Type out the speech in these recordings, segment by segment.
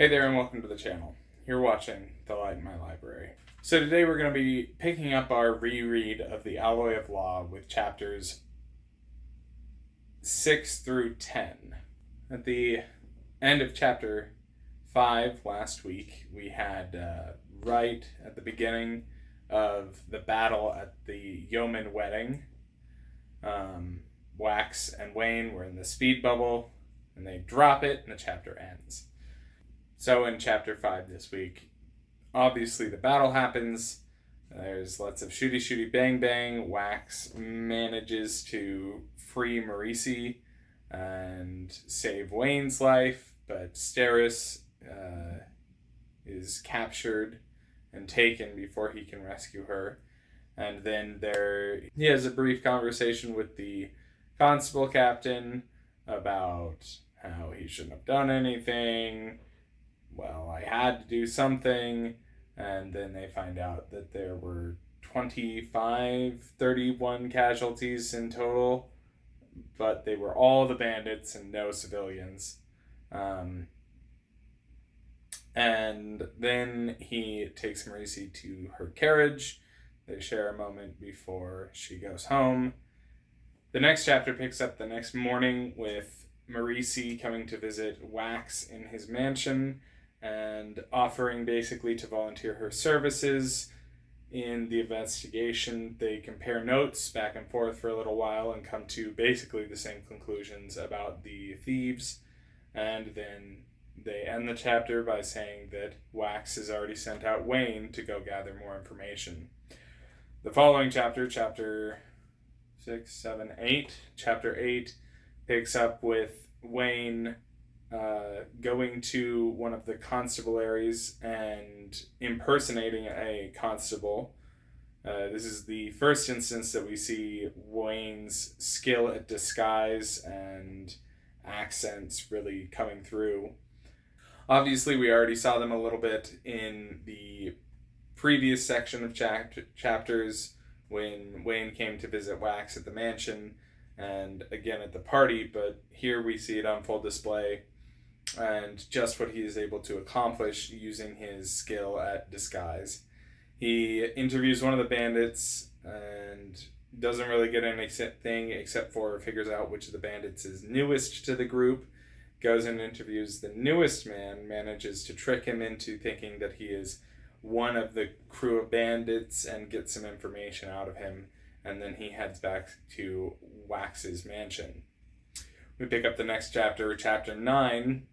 Hey there and welcome to the channel. You're watching The Light in My Library. So today we're going to be picking up our reread of The Alloy of Law with chapters 6 through 10. At the end of chapter 5 last week, we had right at the beginning of the battle at the Yeoman wedding. Wax and Wayne were in the speed bubble and they drop it and the chapter ends. So in chapter 5 this week, obviously the battle happens. There's lots of shooty bang bang. Wax manages to free Maurice and save Wayne's life, but Steris is captured and taken before he can rescue her. And then he has a brief conversation with the constable captain about how he shouldn't have done anything. Well, I had to do something, and then they find out that there were 31 casualties in total, but they were all the bandits and no civilians. And then he takes Maurice to her carriage. They share a moment before she goes home. The next chapter picks up the next morning with Maurice coming to visit Wax in his mansion and offering basically to volunteer her services in the investigation. They compare notes back and forth for a little while and come to basically the same conclusions about the thieves. And then they end the chapter by saying that Wax has already sent out Wayne to go gather more information. The following chapter, chapter 6, 7, 8, chapter 8 picks up with Wayne going to one of the constabularies and impersonating a constable. This is the first instance that we see Wayne's skill at disguise and accents really coming through. Obviously, we already saw them a little bit in the previous section of chapters when Wayne came to visit Wax at the mansion and again at the party, but here we see it on full display and just what he is able to accomplish using his skill at disguise. He interviews one of the bandits and doesn't really get anything except for figures out which of the bandits is newest to the group, goes and interviews the newest man, manages to trick him into thinking that he is one of the crew of bandits and gets some information out of him, and then he heads back to Wax's mansion. We pick up the next chapter, chapter 9,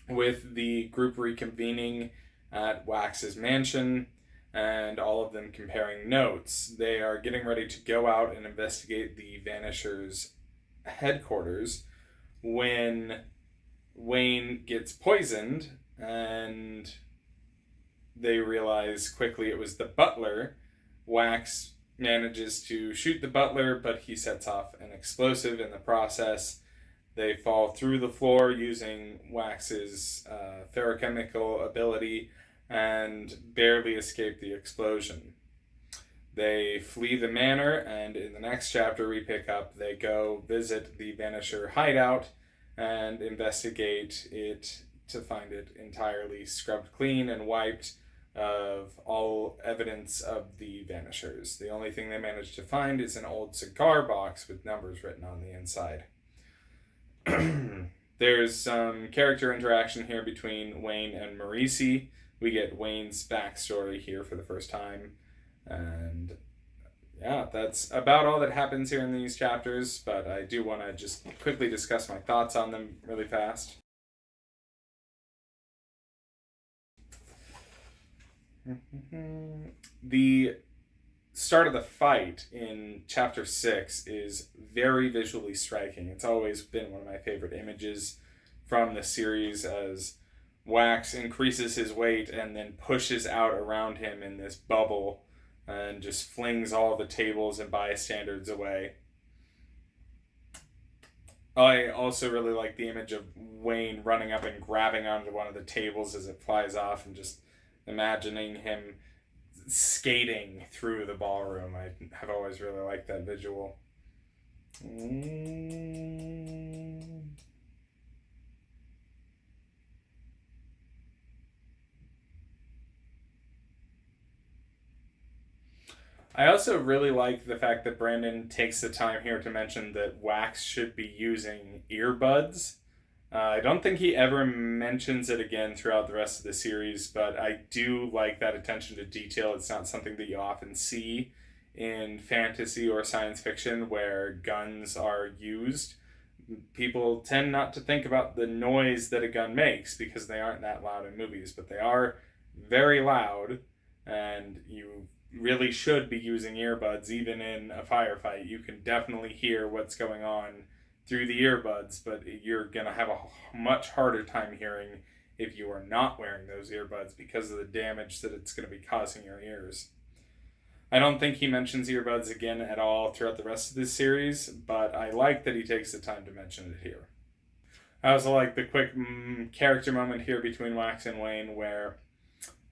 with the group reconvening at Wax's mansion and all of them comparing notes. They are getting ready to go out and investigate the Vanishers' headquarters when Wayne gets poisoned and they realize quickly it was the butler. Wax manages to shoot the butler, but he sets off an explosive in the process. They fall through the floor using Wax's ferrochemical ability and barely escape the explosion. They flee the manor, and in the next chapter we pick up, they go visit the Vanisher hideout and investigate it to find it entirely scrubbed clean and wiped of all evidence of the Vanishers. The only thing they managed to find is an old cigar box with numbers written on the inside. There's some character interaction here between Wayne and Maurice. We get Wayne's backstory here for the first time. And yeah, that's about all that happens here in these chapters, but I do want to just quickly discuss my thoughts on them really fast. The start of the fight in chapter 6 is very visually striking. It's always been one of my favorite images from the series as Wax increases his weight and then pushes out around him in this bubble and just flings all the tables and bystanders away. I also really like the image of Wayne running up and grabbing onto one of the tables as it flies off and just imagining him skating through the ballroom. I have always really liked that visual. I also really like the fact that Brandon takes the time here to mention that Wax should be using earbuds. I don't think he ever mentions it again throughout the rest of the series, but I do like that attention to detail. It's not something that you often see in fantasy or science fiction where guns are used. People tend not to think about the noise that a gun makes because they aren't that loud in movies, but they are very loud, and you really should be using earbuds even in a firefight. You can definitely hear what's going on through the earbuds, but you're going to have a much harder time hearing if you are not wearing those earbuds because of the damage that it's going to be causing your ears. I don't think he mentions earbuds again at all throughout the rest of this series, but I like that he takes the time to mention it here. I also like the quick character moment here between Wax and Wayne where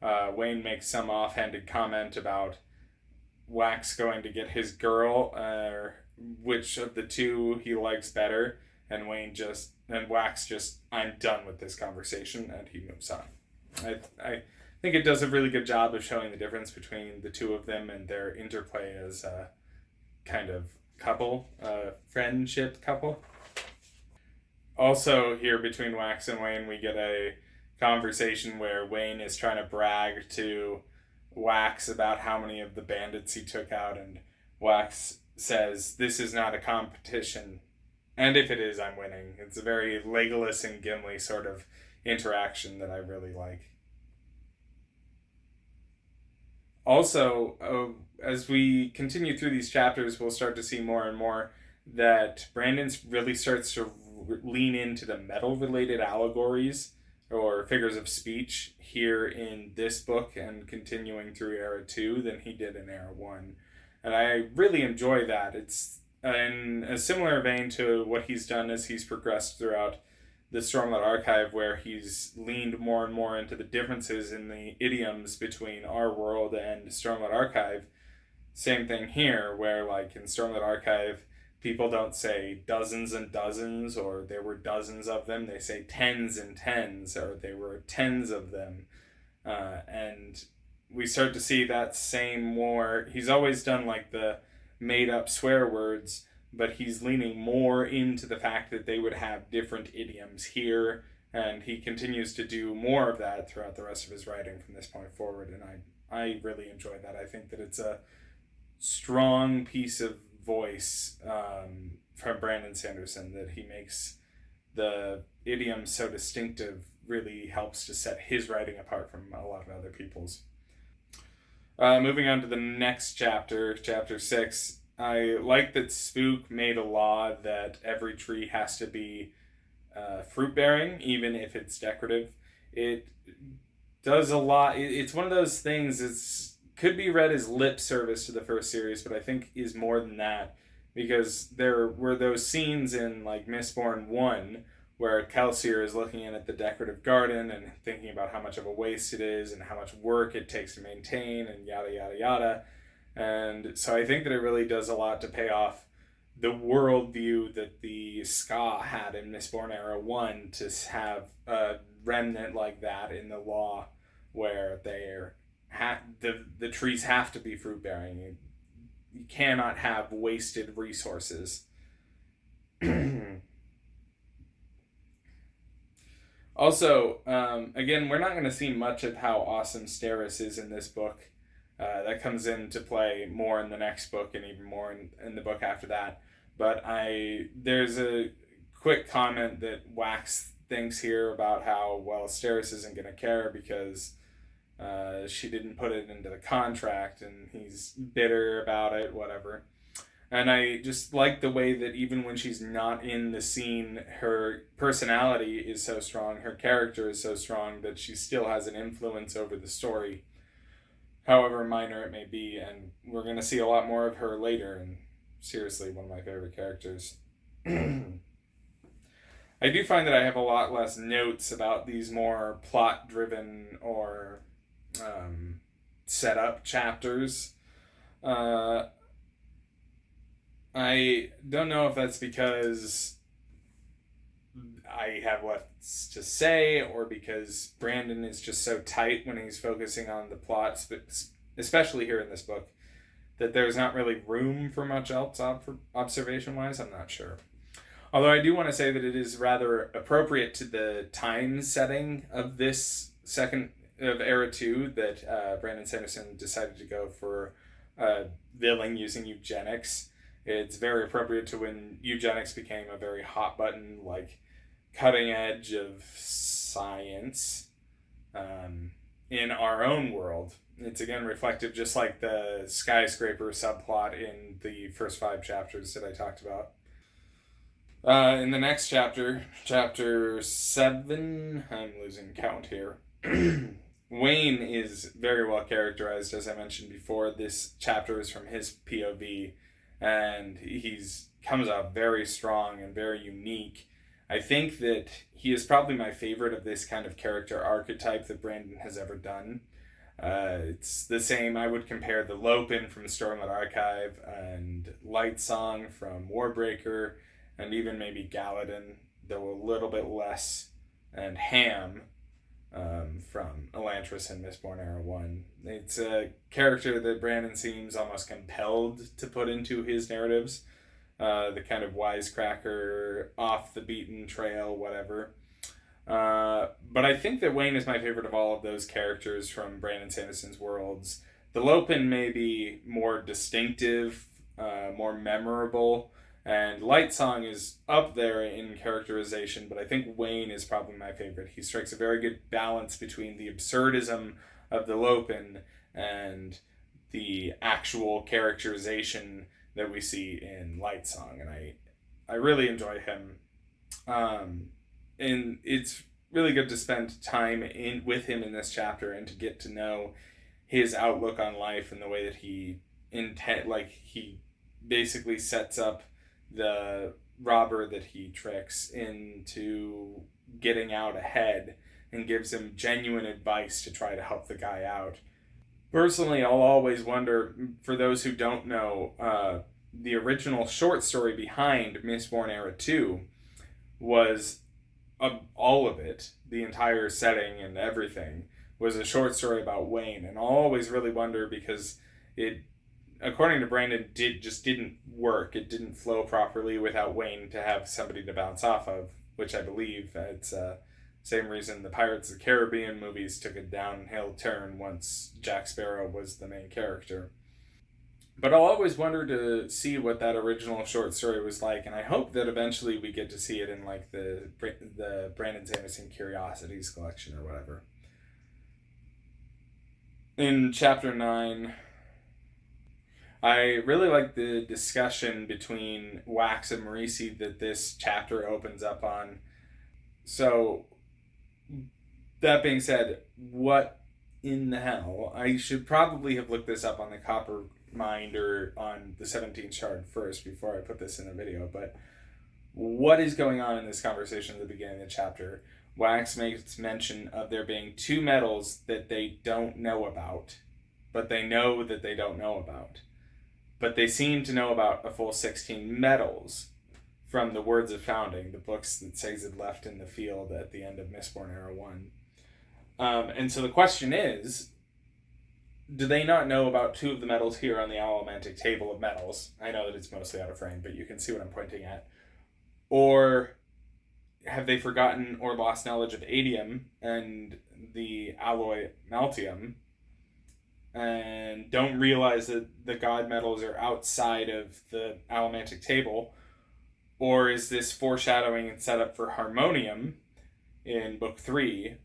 Wayne makes some offhanded comment about Wax going to get his girl, which of the two he likes better, and Wax just, I'm done with this conversation, and he moves on. I think it does a really good job of showing the difference between the two of them and their interplay as a kind of couple, friendship couple. Also, here between Wax and Wayne, we get a conversation where Wayne is trying to brag to Wax about how many of the bandits he took out, and Wax says, "This is not a competition, and if it is, I'm winning." It's a very Legolas and Gimli sort of interaction that I really like. Also, as we continue through these chapters, we'll start to see more and more that Brandon really starts to lean into the metal-related allegories or figures of speech here in this book and continuing through Era 2 than he did in Era 1. And I really enjoy that. It's in a similar vein to what he's done as he's progressed throughout the Stormlight Archive, where he's leaned more and more into the differences in the idioms between our world and Stormlight Archive. Same thing here, where like in Stormlight Archive, people don't say dozens and dozens, or there were dozens of them. They say tens and tens, or there were tens of them. And we start to see that same more. He's always done like the made up swear words, but he's leaning more into the fact that they would have different idioms here, and he continues to do more of that throughout the rest of his writing from this point forward, and I really enjoy that. I think that it's a strong piece of voice from Brandon Sanderson, that he makes the idiom so distinctive, really helps to set his writing apart from a lot of other people's. Moving on to the next chapter, chapter 6, I like that Spook made a law that every tree has to be fruit-bearing, even if it's decorative. It does a lot. It's one of those things, it's could be read as lip service to the first series, but I think is more than that, because there were those scenes in like Mistborn 1 where Kelsier is looking in at the decorative garden and thinking about how much of a waste it is and how much work it takes to maintain and yada yada yada. And so I think that it really does a lot to pay off the worldview that the Ska had in Mistborn Era 1, to have a remnant like that in the law where the trees have to be fruit-bearing. You cannot have wasted resources. Also, again, we're not going to see much of how awesome Steris is in this book. That comes into play more in the next book and even more in the book after that. But there's a quick comment that Wax thinks here about how, well, Steris isn't going to care because she didn't put it into the contract, and he's bitter about it, whatever. And I just like the way that even when she's not in the scene, her personality is so strong, her character is so strong, that she still has an influence over the story, however minor it may be. And we're going to see a lot more of her later, and seriously, one of my favorite characters. I do find that I have a lot less notes about these more plot-driven or set-up chapters. I don't know if that's because I have less to say, or because Brandon is just so tight when he's focusing on the plot, especially here in this book. that there's not really room for much else observation-wise. I'm not sure. Although I do want to say that it is rather appropriate to the time setting of this second of Era 2 that Brandon Sanderson decided to go for villain using eugenics. It's very appropriate to when eugenics became a very hot button, like, cutting edge of science in our own world. It's again reflective, just like the skyscraper subplot in the first 5 chapters that I talked about. In the next chapter, chapter 7, I'm losing count here. Wayne is very well characterized, as I mentioned before. This chapter is from his POV, and he's comes out very strong and very unique. I think that he is probably my favorite of this kind of character archetype that Brandon has ever done. It's the same. I would compare the Lopin from Stormlit Archive and Lightsong from Warbreaker, and even maybe Galadin, though a little bit less, and Ham from Elantris and Mistborn Era 1. It's a character that Brandon seems almost compelled to put into his narratives. The kind of wisecracker, off the beaten trail, whatever. But I think that Wayne is my favorite of all of those characters from Brandon Sanderson's worlds. The Lopin may be more distinctive, more memorable, and Lightsong is up there in characterization, but I think Wayne is probably my favorite. He strikes a very good balance between the absurdism of the Lopin and the actual characterization that we see in Lightsong, and I really enjoy him. And it's really good to spend time with him in this chapter and to get to know his outlook on life and the way that he basically sets up the robber that he tricks into getting out ahead and gives him genuine advice to try to help the guy out. Personally, I'll always wonder, for those who don't know, the original short story behind Mistborn Era 2 was all of it, the entire setting and everything, was a short story about Wayne. And I'll always really wonder, because it, according to Brandon, didn't work. It didn't flow properly without Wayne to have somebody to bounce off of, which I believe it's same reason the Pirates of the Caribbean movies took a downhill turn once Jack Sparrow was the main character. But I'll always wonder to see what that original short story was like, and I hope that eventually we get to see it in like the Brandon Sanderson Curiosities collection or whatever. In chapter 9, I really like the discussion between Wax and Marisi that this chapter opens up on. So, that being said, what in the hell? I should probably have looked this up on the Copper Mind or on the 17th Shard first before I put this in the video, but what is going on in this conversation at the beginning of the chapter? Wax makes mention of there being 2 metals that they don't know about, but they know that they don't know about. But they seem to know about a full 16 metals from the Words of Founding, the books that Sazed left in the field at the end of Mistborn Era 1. And so the question is, do they not know about 2 of the metals here on the allomantic table of metals? I know that it's mostly out of frame, but you can see what I'm pointing at. Or have they forgotten or lost knowledge of adium and the alloy maltium and don't realize that the god metals are outside of the allomantic table? Or is this foreshadowing and setup for harmonium in book 3?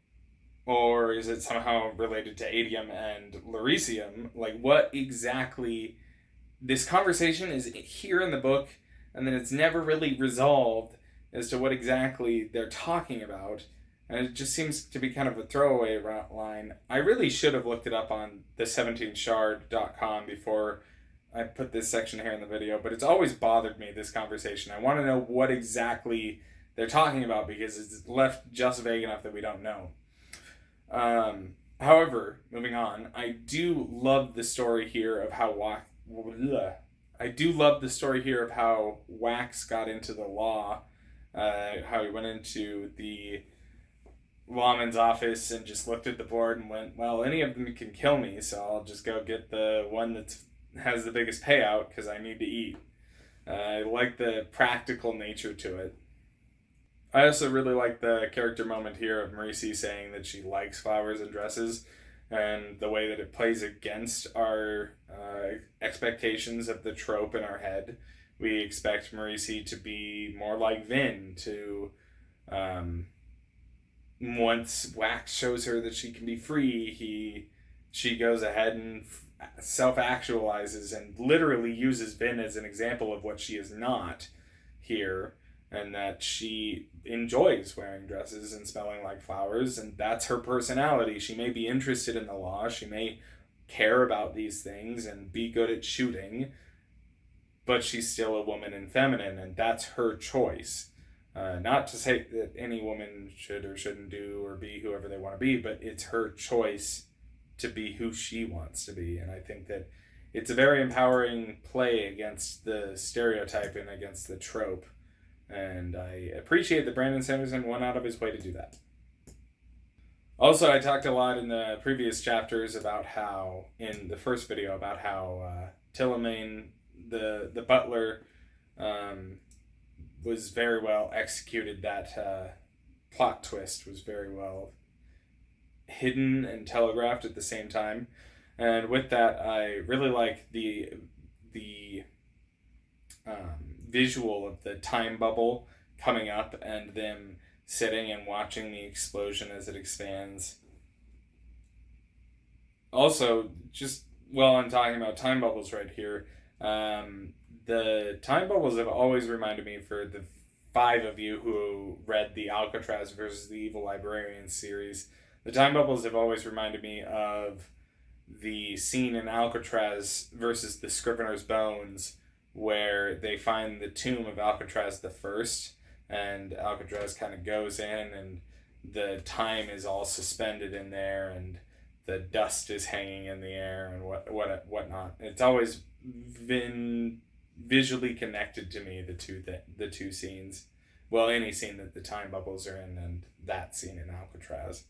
Or is it somehow related to adium and lyricium? Like, what exactly? This conversation is here in the book, and then it's never really resolved as to what exactly they're talking about. And it just seems to be kind of a throwaway line. I really should have looked it up on the 17shard.com before I put this section here in the video, but it's always bothered me, this conversation. I want to know what exactly they're talking about, because it's left just vague enough that we don't know. However, moving on, I do love the story here of how Wax got into the law, how he went into the lawman's office and just looked at the board and went, well, any of them can kill me, so I'll just go get the one that's has the biggest payout because I need to eat. I like the practical nature to it. I also really like the character moment here of Marisi saying that she likes flowers and dresses, and the way that it plays against our expectations of the trope in our head. We expect Marisi to be more like Vin, to once Wax shows her that she can be free, she goes ahead and self-actualizes and literally uses Vin as an example of what she is not here, and that she enjoys wearing dresses and smelling like flowers, and that's her personality. She may be interested in the law, she may care about these things and be good at shooting, but she's still a woman and feminine, and that's her choice. Not to say that any woman should or shouldn't do or be whoever they want to be, but it's her choice to be who she wants to be. And I think that it's a very empowering play against the stereotype and against the trope. And I appreciate that Brandon Sanderson went out of his way to do that. Also, I talked a lot in the previous chapters about how, in the first video, about how Tillemain, the butler, was very well executed. That plot twist was very well hidden and telegraphed at the same time. And with that, I really like the visual of the time bubble coming up and them sitting and watching the explosion as it expands. Also, just while I'm talking about time bubbles right here, the time bubbles have always reminded me, for the 5 of you who read the Alcatraz versus the Evil Librarian series, the time bubbles have always reminded me of the scene in Alcatraz versus the Scrivener's Bones, where they find the tomb of Alcatraz the First, and Alcatraz kind of goes in, and the time is all suspended in there, and the dust is hanging in the air, and whatnot. It's always been visually connected to me, the two scenes. Well, any scene that the time bubbles are in, and that scene in Alcatraz.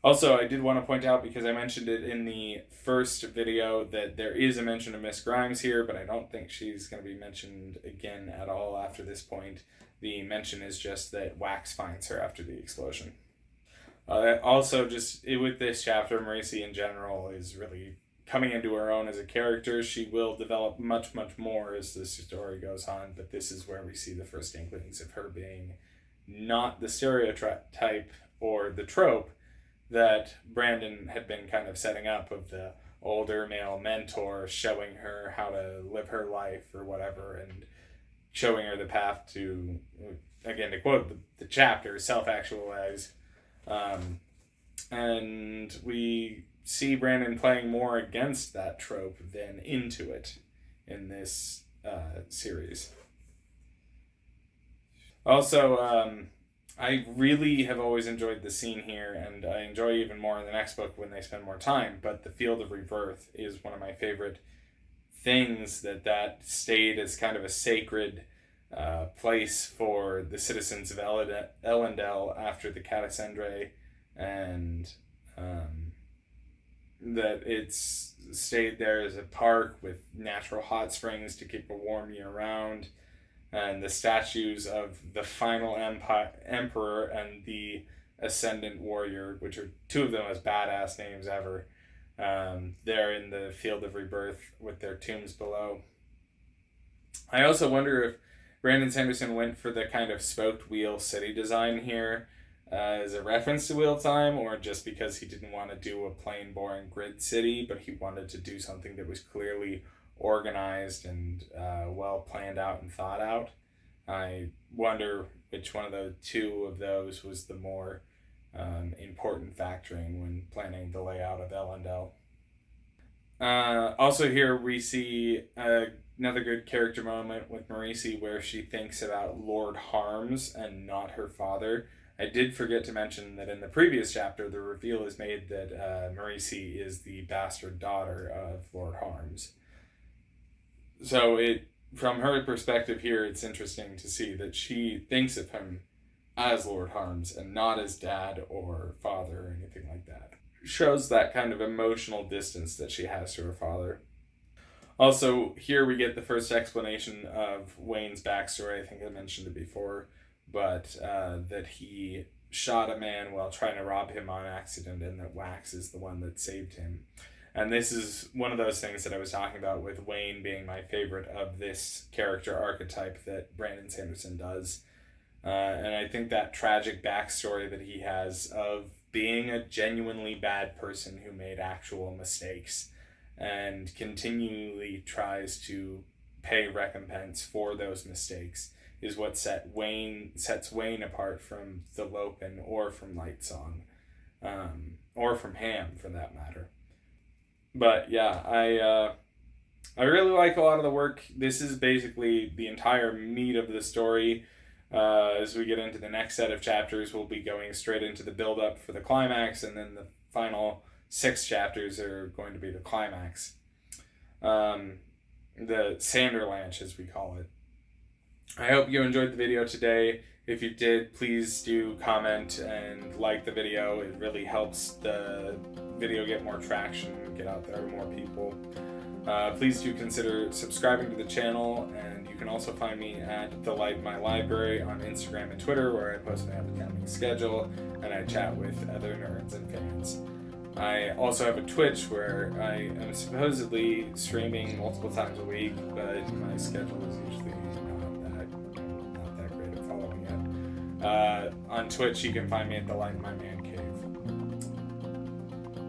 Also, I did want to point out, because I mentioned it in the first video, that there is a mention of Miss Grimes here, but I don't think she's going to be mentioned again at all after this point. The mention is just that Wax finds her after the explosion. Also, just with this chapter, Marisi in general is really coming into her own as a character. She will develop much, much more as the story goes on, but this is where we see the first inklings of her being not the stereotype or the trope that Brandon had been kind of setting up, of the older male mentor showing her how to live her life or whatever, and showing her the path to, again, to quote the chapter, self-actualize. And we see Brandon playing more against that trope than into it in this series. Also, I really have always enjoyed the scene here, and I enjoy even more in the next book when they spend more time, but the Field of Rebirth is one of my favorite things that stayed as kind of a sacred place for the citizens of Elendel after the Catacendre, and that it's stayed there as a park with natural hot springs to keep it warm year round, and the statues of the final emperor and the ascendant warrior, which are 2 of the most badass names ever. They're in the Field of Rebirth with their tombs below. I also wonder if Brandon Sanderson went for the kind of spoked wheel city design here as a reference to Wheel Time, or just because he didn't want to do a plain, boring grid city, but he wanted to do something that was clearly organized and well planned out and thought out. I wonder which one of the 2 of those was the more important factoring when planning the layout of Elendel. Also here we see another good character moment with Marisi, where she thinks about Lord Harms and not her father. I did forget to mention that in the previous chapter, the reveal is made that Marisi is the bastard daughter of Lord Harms. So from her perspective here, it's interesting to see that she thinks of him as Lord Harms and not as dad or father or anything like that. Shows that kind of emotional distance that she has to her father. Also, here we get the first explanation of Wayne's backstory. I think I mentioned it before, but that he shot a man while trying to rob him on accident, and that Wax is the one that saved him. And this is one of those things that I was talking about with Wayne being my favorite of this character archetype that Brandon Sanderson does. And I think that tragic backstory that he has of being a genuinely bad person who made actual mistakes and continually tries to pay recompense for those mistakes is what sets Wayne apart from the Lopen or from Lightsong, or from Ham for that matter. But yeah, I really like a lot of the work. This is basically the entire meat of the story. As we get into the next set of chapters, we'll be going straight into the build-up for the climax, and then the final 6 chapters are going to be the climax. The Sanderlanche, as we call it. I hope you enjoyed the video today. If you did, please do comment and like the video. It really helps the video get more traction, get out there to more people. Please do consider subscribing to the channel, and you can also find me at The Light in My Library on Instagram and Twitter, where I post my upcoming schedule and I chat with other nerds and fans. I also have a Twitch where I am supposedly streaming multiple times a week, but my schedule is usually not that great at following it. On Twitch, you can find me at The Light in My Man Cave.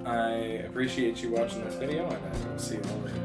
I appreciate you watching this video, and I will see you all later.